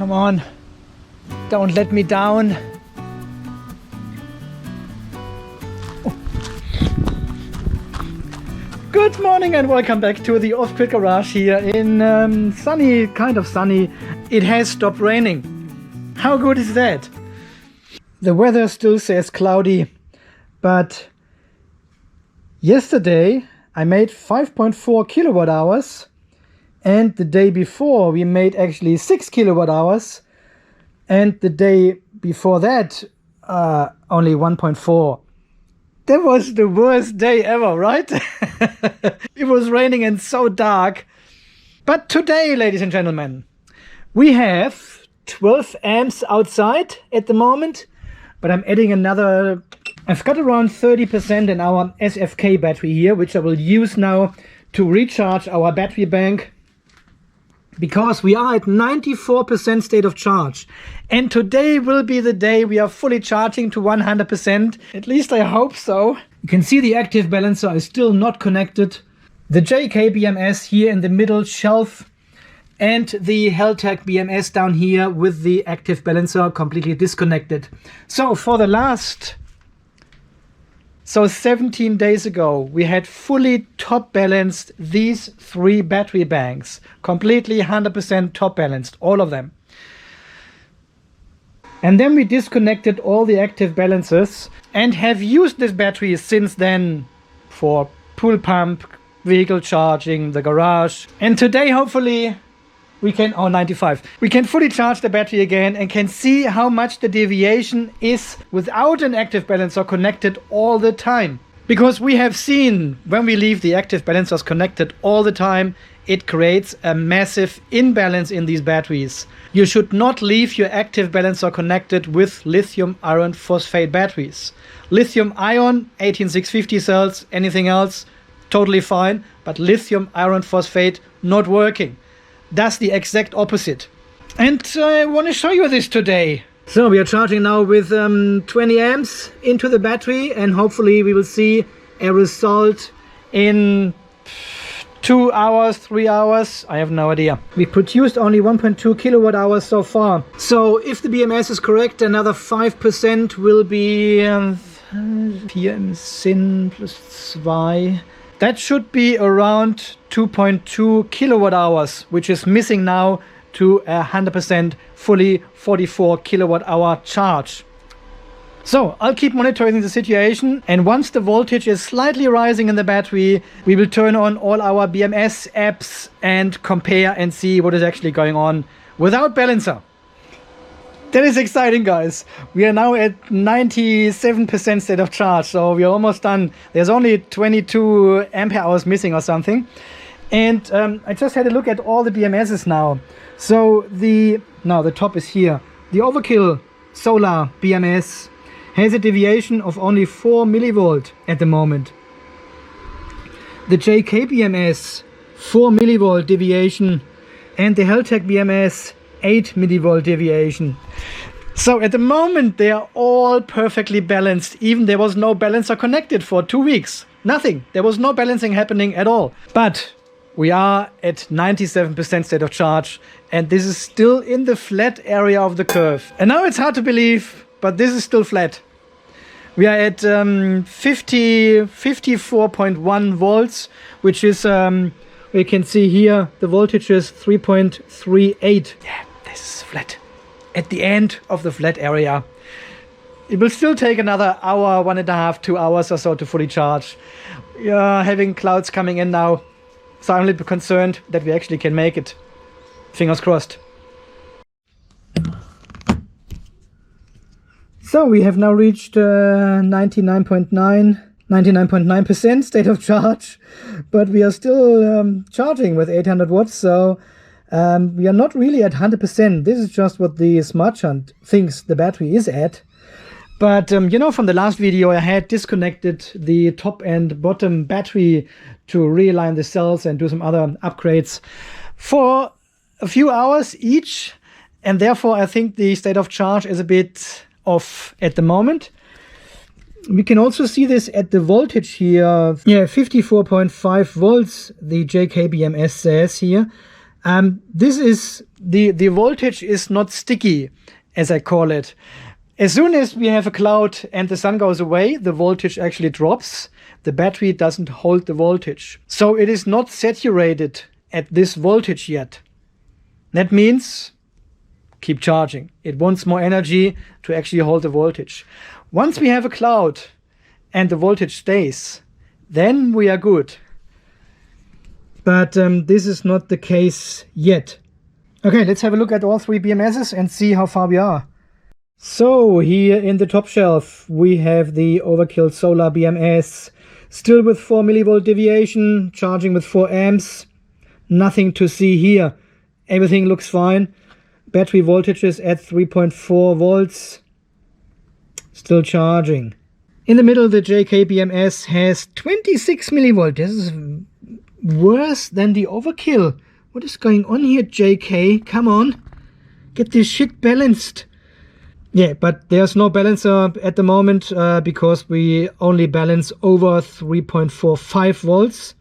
Come on, don't let me down. Good morning and welcome back to the off-grid garage here in sunny, kind of sunny. It has stopped raining. How good is that? The weather still says cloudy, but yesterday I made 5.4 kilowatt hours and the day before we made actually 6 kilowatt hours and the day before that only 1.4. That was the worst day ever, right? It was raining and so dark. But today, ladies and gentlemen, we have 12 amps outside at the moment, but I'm adding another, I've got around 30% in our SFK battery here, which I will use now to recharge our battery bank, because we are at 94% state of charge. And today will be the day we are fully charging to 100%. At least I hope so. You can see the active balancer is still not connected. The JK BMS here in the middle shelf. And the Heltec BMS down here with the active balancer completely disconnected. So for the last... 17 days ago, we had fully top balanced these 3 battery banks. Completely 100% top balanced, all of them. And then we disconnected all the active balancers and have used this battery since then for pool pump, vehicle charging, the garage. And today, hopefully, we can, 95. We can fully charge the battery again and can see how much the deviation is without an active balancer connected all the time. Because we have seen when we leave the active balancers connected all the time, it creates a massive imbalance in these batteries. You should not leave your active balancer connected with lithium iron phosphate batteries. Lithium ion, 18650 cells, anything else, totally fine, but lithium iron phosphate not working. Does the exact opposite. And I want to show you this today. So we are charging now with 20 amps into the battery, and hopefully we will see a result in 2 hours, 3 hours. I have no idea. We produced only 1.2 kilowatt hours so far. So if the BMS is correct, another 5% will be 4 im Sinn plus 2. That should be around 2.2 kilowatt hours, which is missing now to 100% fully 44 kilowatt hour charge. So I'll keep monitoring the situation, and once the voltage is slightly rising in the battery, we will turn on all our BMS apps and compare and see what is actually going on without balancer. That is exciting, guys. We are now at 97% state of charge, so we are almost done. There's only 22 ampere hours missing or something. And I just had a look at all the BMSs now. So the top is here. The Overkill Solar BMS has a deviation of only 4 millivolt at the moment. The JK BMS, 4 millivolt deviation, and the Heltec BMS, 8 millivolt deviation. So at the moment they are all perfectly balanced. Even there was no balancer connected for 2 weeks. Nothing. There was no balancing happening at all. But we are at 97% state of charge, and this is still in the flat area of the curve. And now it's hard to believe, but this is still flat. We are at 54.1 volts, which is, we can see here, the voltage is 3.38. Yeah, this is flat. At the end of the flat area. It will still take another hour, 1.5, 2 hours or so to fully charge. We are having clouds coming in now, so I'm a little bit concerned that we actually can make it. Fingers crossed. So we have now reached 99.9% state of charge, but we are still charging with 800 watts, so we are not really at 100%. This is just what the Smart Shunt thinks the battery is at. But you know, from the last video I had disconnected the top and bottom battery to realign the cells and do some other upgrades for a few hours each, and therefore I think the state of charge is a bit off at the moment. We can also see this at the voltage here. Yeah, 54.5 volts the JK BMS says here. This is the voltage is not sticky, as I call it. As soon as we have a cloud and the sun goes away, the voltage actually drops. The battery doesn't hold the voltage. So it is not saturated at this voltage yet. That means keep charging. It wants more energy to actually hold the voltage. Once we have a cloud and the voltage stays, then we are good. But this is not the case yet. Okay, let's have a look at all three BMSs and see how far we are. So here in the top shelf we have the Overkill Solar BMS, still with 4 millivolt deviation, charging with 4 amps. Nothing to see here. Everything looks fine. Battery voltage is at 3.4 volts. Still charging. In the middle, the JK BMS has 26 millivolt. This is worse than the Overkill. What is going on here, JK? Come on. Get this shit balanced. Yeah, but there's no balancer at the moment because we only balance over 3.45 volts,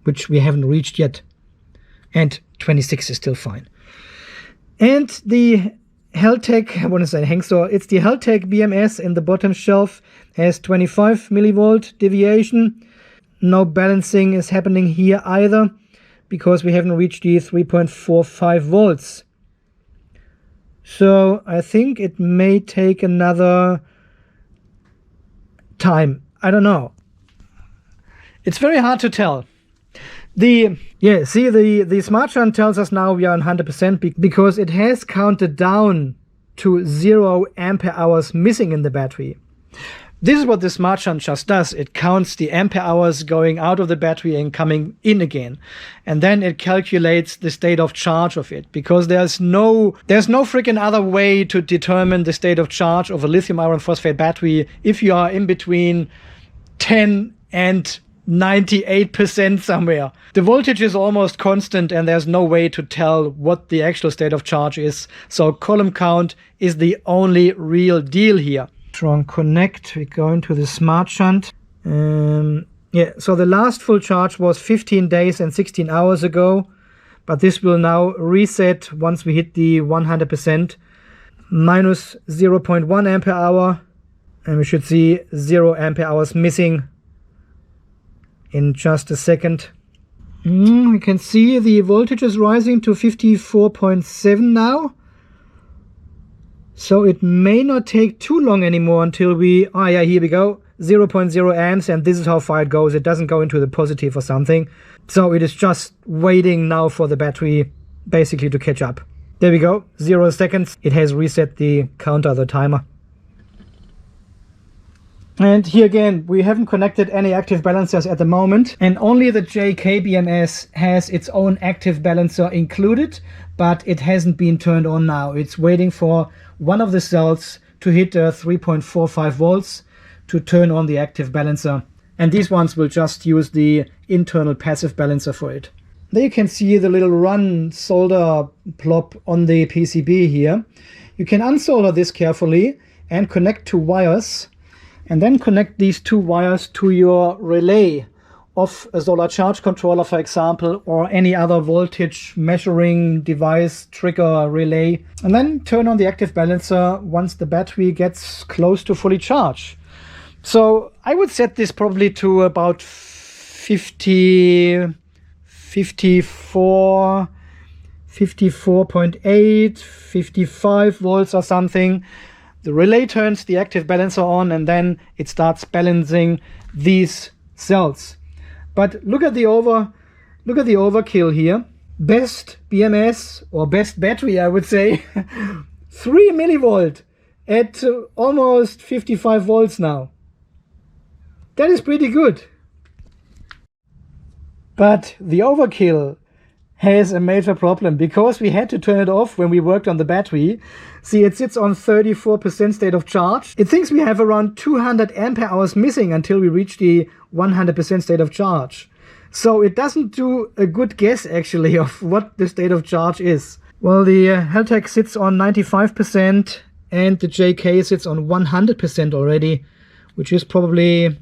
which we haven't reached yet. And 26 is still fine. And the Heltec, I want to say Hengstore, it's the Heltec BMS in the bottom shelf, has 25 millivolt deviation. No balancing is happening here either because we haven't reached the 3.45 volts. So I think it may take another time. I don't know. It's very hard to tell. The smart shunt tells us now we are on 100% because it has counted down to 0 ampere hours missing in the battery. This is what the smart shunt just does. It counts the ampere hours going out of the battery and coming in again. And then it calculates the state of charge of it, because there's no freaking other way to determine the state of charge of a lithium iron phosphate battery if you are in between 10 and 98% somewhere. The voltage is almost constant and there's no way to tell what the actual state of charge is. So column count is the only real deal here. Strong connect, we go into the smart shunt. Yeah, so the last full charge was 15 days and 16 hours ago, but this will now reset once we hit the 100%, minus 0.1 ampere hour, and we should see 0 ampere hours missing in just a second. We can see the voltage is rising to 54.7 now. So it may not take too long anymore until we, oh yeah, here we go, 0.0 amps, and this is how far it goes. It doesn't go into the positive or something. So it is just waiting now for the battery basically to catch up. There we go, 0 seconds. It has reset the counter, the timer. And here again, we haven't connected any active balancers at the moment, and only the JK BMS has its own active balancer included, but it hasn't been turned on now. It's waiting for one of the cells to hit 3.45 volts to turn on the active balancer. And these ones will just use the internal passive balancer for it. There you can see the little run solder plop on the PCB here. You can unsolder this carefully and connect 2 wires, and then connect these 2 wires to your relay of a solar charge controller, for example, or any other voltage measuring device, trigger, relay, and then turn on the active balancer once the battery gets close to fully charged. So I would set this probably to about 54, 54.8, 55 volts or something. The relay turns the active balancer on and then it starts balancing these cells. But look at the overkill here. Best BMS, or best battery I would say, 3 millivolt at almost 55 volts now. That is pretty good. But the overkill has a major problem because we had to turn it off when we worked on the battery. See, it sits on 34% state of charge. It thinks we have around 200 ampere hours missing until we reach the 100% state of charge. So it doesn't do a good guess actually of what the state of charge is. Well, the Heltec sits on 95% and the JK sits on 100% already, which is probably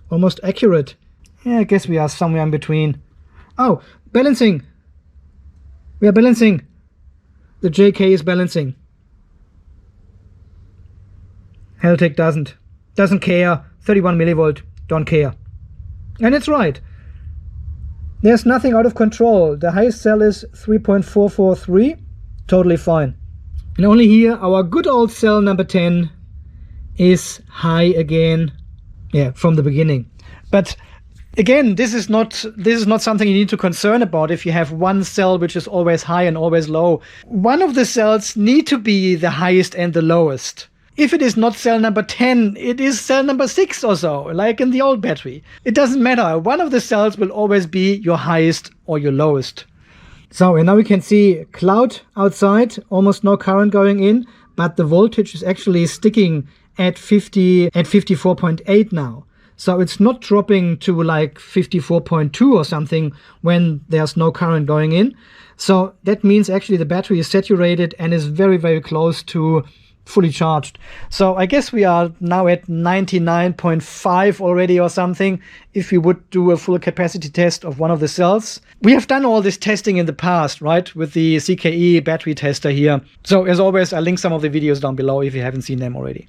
almost accurate. Yeah, I guess we are somewhere in between. Oh, balancing. We are balancing. The JK is balancing. Heltec doesn't care. 31 millivolt, don't care. And it's right. There's nothing out of control. The highest cell is 3.443, totally fine. And only here our good old cell number 10 is high again, yeah, from the beginning. But again, this is not something you need to concern about if you have one cell which is always high and always low. One of the cells need to be the highest and the lowest. If it is not cell number 10, it is cell number 6 or so, like in the old battery. It doesn't matter. One of the cells will always be your highest or your lowest. So, and now we can see cloud outside, almost no current going in, but the voltage is actually sticking at 54.8 now. So it's not dropping to like 54.2 or something when there's no current going in. So that means actually the battery is saturated and is very, very close to fully charged. So I guess we are now at 99.5 already or something if we would do a full capacity test of one of the cells. We have done all this testing in the past, right, with the CKE battery tester here. So as always, I'll link some of the videos down below if you haven't seen them already.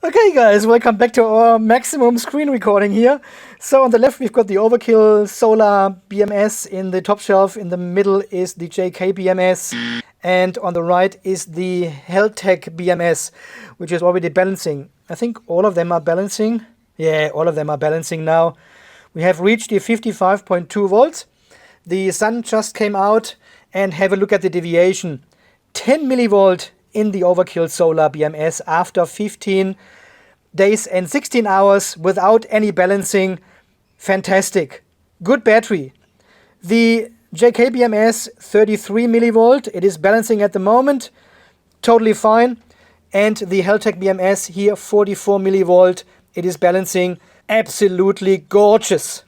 Okay guys, welcome back to our maximum screen recording here. So on the left we've got the Overkill Solar BMS in the top shelf. In the middle is the JK BMS. And on the right is the Heltec BMS, which is already balancing. I think all of them are balancing. Yeah, all of them are balancing now. We have reached the 55.2 volts. The sun just came out, and have a look at the deviation. 10 millivolt in the Overkill Solar BMS after 15 days and 16 hours without any balancing. Fantastic. Good battery. The JK BMS 33 millivolt, it is balancing at the moment, totally fine. And the Heltec BMS here 44 millivolt, it is balancing, absolutely gorgeous.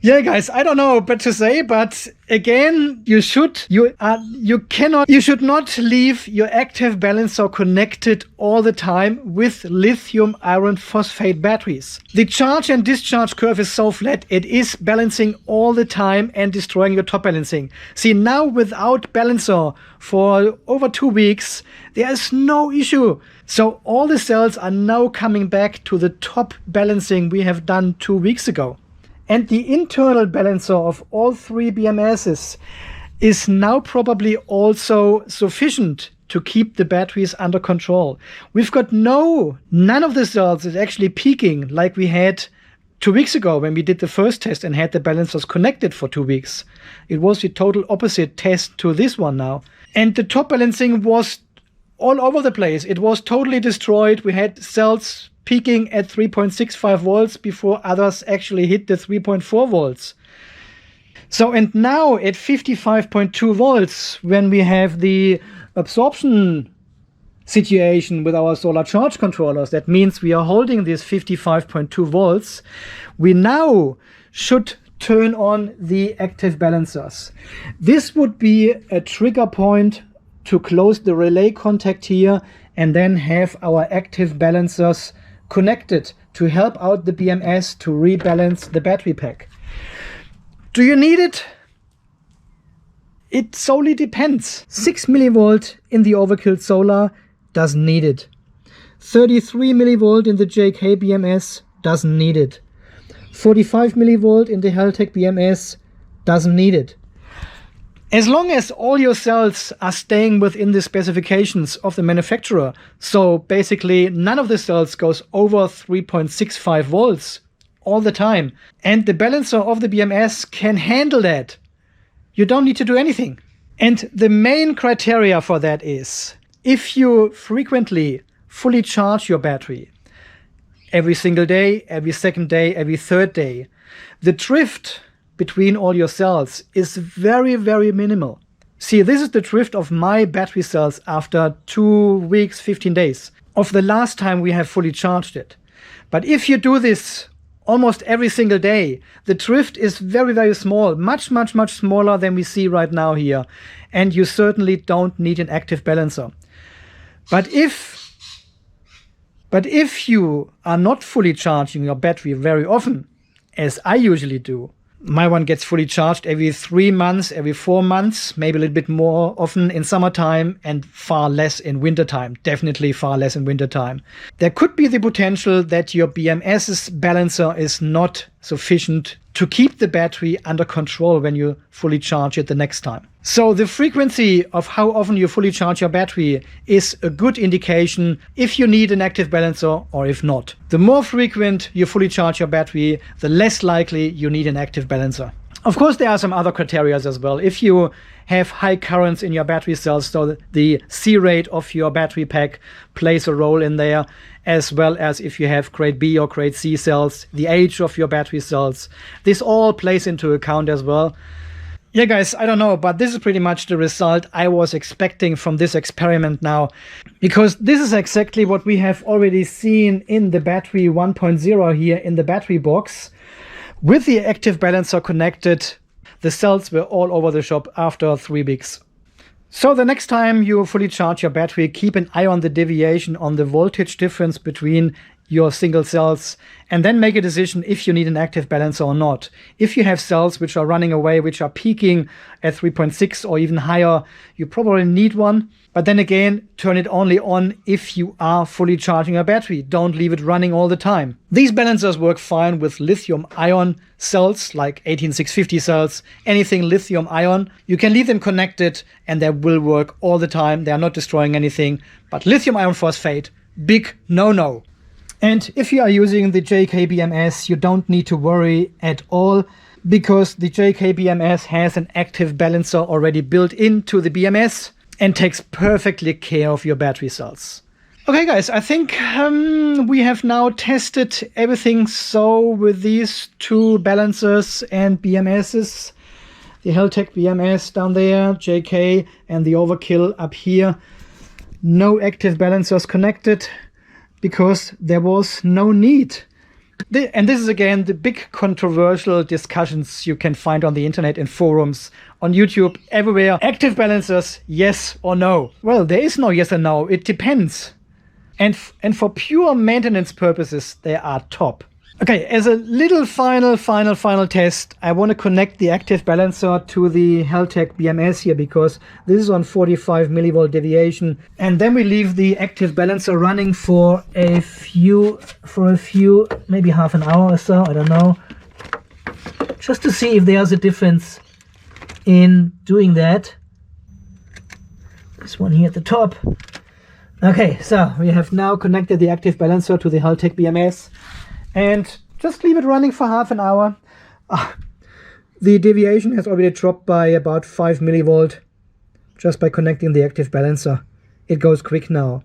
Yeah guys, I don't know what to say, but again, you should not leave your active balancer connected all the time with lithium iron phosphate batteries. The charge and discharge curve is so flat, it is balancing all the time and destroying your top balancing. See, now without balancer for over 2 weeks, there is no issue. So all the cells are now coming back to the top balancing we have done 2 weeks ago. And the internal balancer of all 3 BMSs is now probably also sufficient to keep the batteries under control. We've got none of the cells is actually peaking like we had 2 weeks ago when we did the first test and had the balancers connected for 2 weeks. It was the total opposite test to this one now. And the top balancing was all over the place. It was totally destroyed. We had cells peaking at 3.65 volts before others actually hit the 3.4 volts. So, and now at 55.2 volts, when we have the absorption situation with our solar charge controllers, that means we are holding this 55.2 volts, we now should turn on the active balancers. This would be a trigger point to close the relay contact here and then have our active balancers connected to help out the BMS to rebalance the battery pack. Do you need it? It solely depends. 6 millivolt in the Overkill Solar doesn't need it. 33 millivolt in the JK BMS doesn't need it. 45 millivolt in the Heltec BMS doesn't need it. As long as all your cells are staying within the specifications of the manufacturer, so basically none of the cells goes over 3.65 volts all the time, and the balancer of the BMS can handle that, you don't need to do anything. And the main criteria for that is, if you frequently fully charge your battery, every single day, every second day, every third day, the drift between all your cells is very, very minimal. See, this is the drift of my battery cells after 2 weeks, 15 days of the last time we have fully charged it. But if you do this almost every single day, the drift is very, very small, much, much, much smaller than we see right now here. And you certainly don't need an active balancer. But if you are not fully charging your battery very often, as I usually do, My one gets fully charged every 3 months, every 4 months, maybe a little bit more often in summertime and far less in wintertime. Definitely far less in wintertime. There could be the potential that your BMS's balancer is not sufficient to keep the battery under control when you fully charge it the next time. So the frequency of how often you fully charge your battery is a good indication if you need an active balancer or if not. The more frequent you fully charge your battery, the less likely you need an active balancer. Of course, there are some other criteria as well. If you have high currents in your battery cells, so the C rate of your battery pack plays a role in there, as well as if you have grade B or grade C cells, the age of your battery cells. This all plays into account as well. Yeah, guys, I don't know, but this is pretty much the result I was expecting from this experiment now, because this is exactly what we have already seen in the battery 1.0 here in the battery box. With the active balancer connected, the cells were all over the shop after 3 weeks. So the next time you fully charge your battery, keep an eye on the deviation, on the voltage difference between your single cells, and then make a decision if you need an active balancer or not. If you have cells which are running away, which are peaking at 3.6 or even higher, you probably need one. But then again, turn it only on if you are fully charging a battery. Don't leave it running all the time. These balancers work fine with lithium-ion cells, like 18650 cells, anything lithium-ion. You can leave them connected and they will work all the time. They are not destroying anything. But lithium-ion phosphate, big no-no. And if you are using the JK BMS, you don't need to worry at all, because the JK BMS has an active balancer already built into the BMS and takes perfectly care of your battery cells. Okay, guys, I think we have now tested everything so with these 2 balancers and BMSs. The Heltec BMS down there, JK, and the Overkill up here. No active balancers connected, because there was no need. And this is again the big controversial discussions you can find on the internet, in forums, on YouTube, everywhere. Active balancers, yes or no? Well, there is no yes or no, it depends. And for pure maintenance purposes, they are top. Okay, as a little final test, I want to connect the active balancer to the Heltec BMS here, because this is on 45 millivolt deviation. And then we leave the active balancer running for a few, maybe half an hour or so, I don't know. Just to see if there's a difference in doing that. This one here at the top. Okay, so we have now connected the active balancer to the Heltec BMS. And just leave it running for half an hour. The deviation has already dropped by about 5 millivolt just by connecting the active balancer. It goes quick now.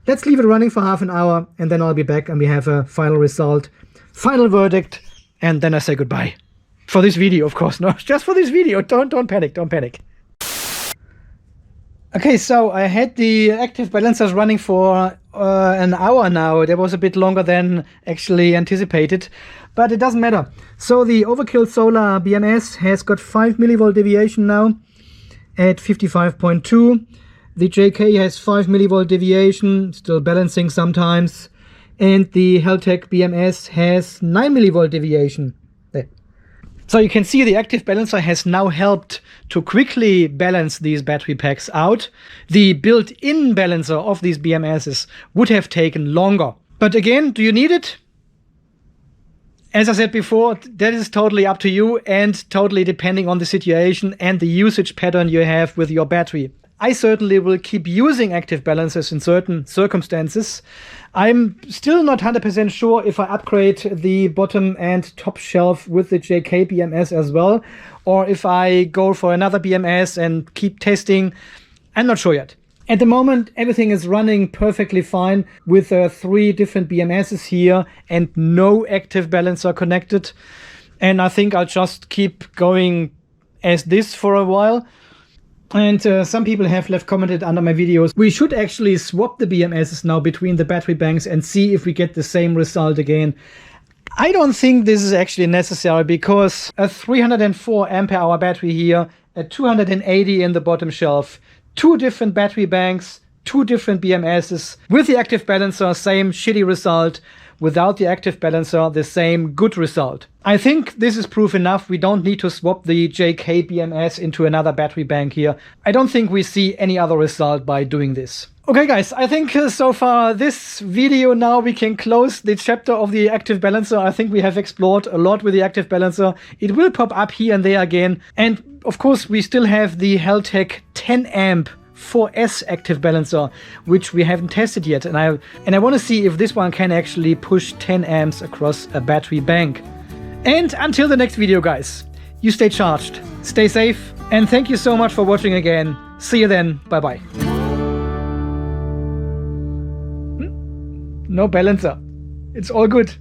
Let's leave it running for half an hour, and then I'll be back and we have a final result, final verdict, and then I say goodbye. For this video, of course, no, just for this video. Don't panic, don't panic. Okay, so I had the active balancers running for an hour now. That was a bit longer than actually anticipated, but it doesn't matter. So the Overkill Solar BMS has got 5 millivolt deviation now at 55.2. The JK has 5 millivolt deviation, still balancing sometimes. And the Heltec BMS has 9 millivolt deviation. There. So you can see the active balancer has now helped to quickly balance these battery packs out. The built-in balancer of these BMSs would have taken longer. But again, do you need it? As I said before, that is totally up to you and totally depending on the situation and the usage pattern you have with your battery. I certainly will keep using active balancers in certain circumstances. I'm still not 100% sure if I upgrade the bottom and top shelf with the JK BMS as well, or if I go for another BMS and keep testing. I'm not sure yet. At the moment, everything is running perfectly fine with 3 different BMSs here and no active balancer connected. And I think I'll just keep going as this for a while. And some people have left commented under my videos. We should actually swap the BMSs now between the battery banks and see if we get the same result again. I don't think this is actually necessary, because a 304 ampere hour battery here, a 280 in the bottom shelf, 2 different battery banks, two different BMSs. With the active balancer, same shitty result. Without the active balancer, the same good result. I think this is proof enough. We don't need to swap the JK BMS into another battery bank here. I don't think we see any other result by doing this. Okay guys, I think so far this video now we can close the chapter of the active balancer. I think we have explored a lot with the active balancer. It will pop up here and there again. And of course we still have the Heltec 10 amp 4S active balancer, which we haven't tested yet, and I want to see if this one can actually push 10 amps across a battery bank. And until the next video guys, you stay charged, stay safe, and thank you so much for watching again. See you then, bye bye. No balancer, it's all good.